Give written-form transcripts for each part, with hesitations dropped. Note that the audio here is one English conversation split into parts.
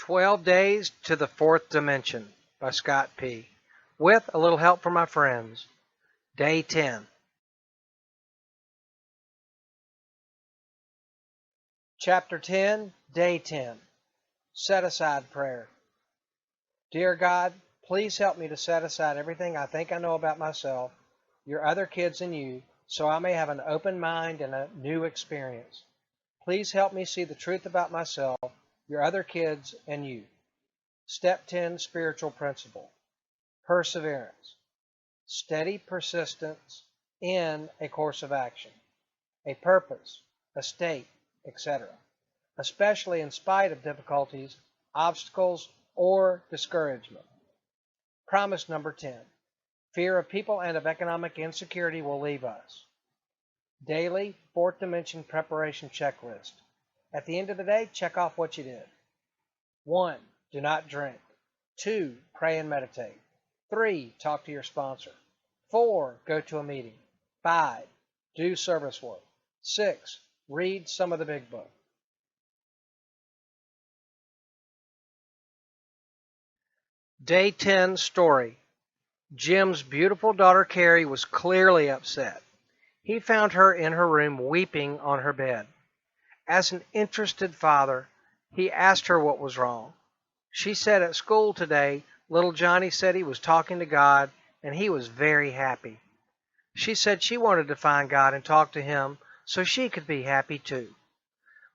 12 Days to the Fourth Dimension by Scott P. With a little help from my friends. Day 10. Chapter 10, Day 10. Set Aside Prayer. Dear God, please help me to set aside everything I think I know about myself, your other kids, and you, so I may have an open mind and a new experience. Please help me see the truth about myself, your other kids, and you. Step 10, Spiritual Principle. Perseverance. Steady persistence in a course of action. A purpose, a state, etc. Especially in spite of difficulties, obstacles, or discouragement. Promise number 10. Fear of people and of economic insecurity will leave us. Daily Fourth Dimension Preparation Checklist. At the end of the day, check off what you did. 1. Do not drink. 2. Pray and meditate. 3. Talk to your sponsor. 4. Go to a meeting. 5. Do service work. 6. Read some of the big book. Day 10 story. Jim's beautiful daughter Carrie was clearly upset. He found her in her room weeping on her bed. As an interested father, he asked her what was wrong. She said at school today, little Johnny said he was talking to God and he was very happy. She said she wanted to find God and talk to him so she could be happy too.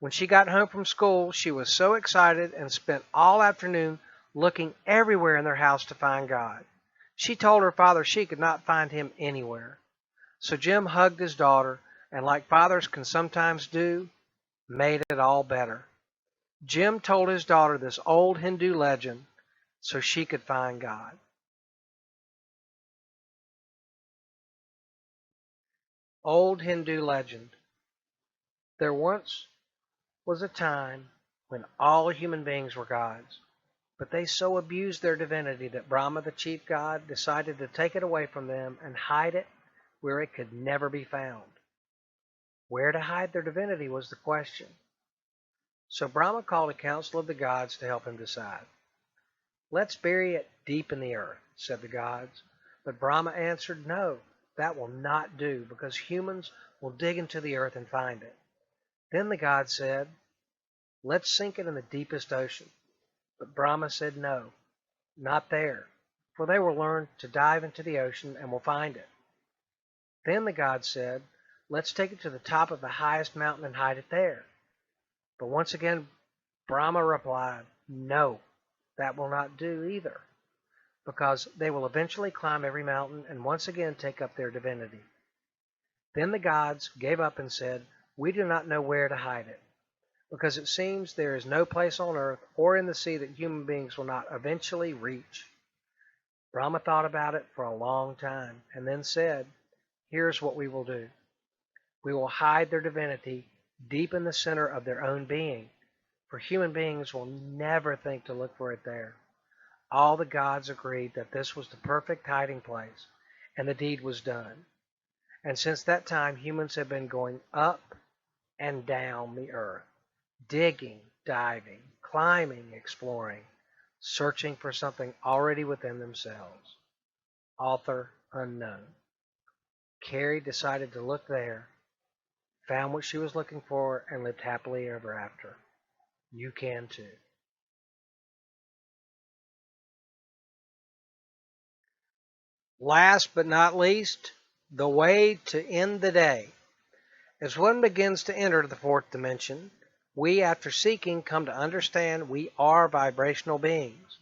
When she got home from school, she was so excited and spent all afternoon looking everywhere in their house to find God. She told her father she could not find him anywhere. So Jim hugged his daughter and, like fathers can sometimes do, made it all better. Jim told his daughter this old Hindu legend so she could find God. Old Hindu legend. There once was a time when all human beings were gods, but they so abused their divinity that Brahma, the chief god, decided to take it away from them and hide it where it could never be found. Where to hide their divinity was the question. So Brahma called a council of the gods to help him decide. Let's bury it deep in the earth, said the gods. But Brahma answered, no, that will not do, because humans will dig into the earth and find it. Then the gods said, let's sink it in the deepest ocean. But Brahma said, no, not there, for they will learn to dive into the ocean and will find it. Then the gods said, let's take it to the top of the highest mountain and hide it there. But once again, Brahma replied, no, that will not do either, because they will eventually climb every mountain and once again take up their divinity. Then the gods gave up and said, we do not know where to hide it, because it seems there is no place on earth or in the sea that human beings will not eventually reach. Brahma thought about it for a long time and then said, here's what we will do. We will hide their divinity deep in the center of their own being, for human beings will never think to look for it there. All the gods agreed that this was the perfect hiding place, and the deed was done. And since that time, humans have been going up and down the earth, digging, diving, climbing, exploring, searching for something already within themselves. Author unknown. Carrie decided to look there, found what she was looking for, and lived happily ever after. You can too. Last but not least, the way to end the day. As one begins to enter the fourth dimension, we, after seeking, come to understand we are vibrational beings.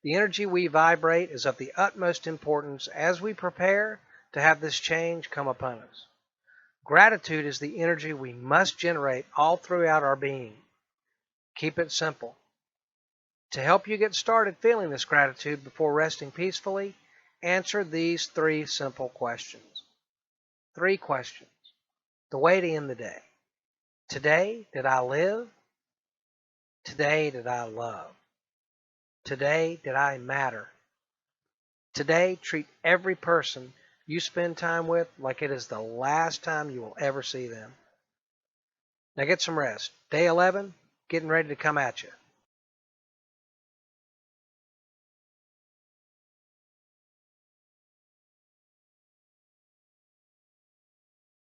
The energy we vibrate is of the utmost importance as we prepare to have this change come upon us. Gratitude is the energy we must generate all throughout our being. Keep it simple. To help you get started feeling this gratitude before resting peacefully, answer these 3 simple questions. 3 questions. The way to end the day. Today, did I live? Today, did I love? Today, did I matter? Today, treat every person you spend time with like it is the last time you will ever see them. Now get some rest. Day 11, getting ready to come at you.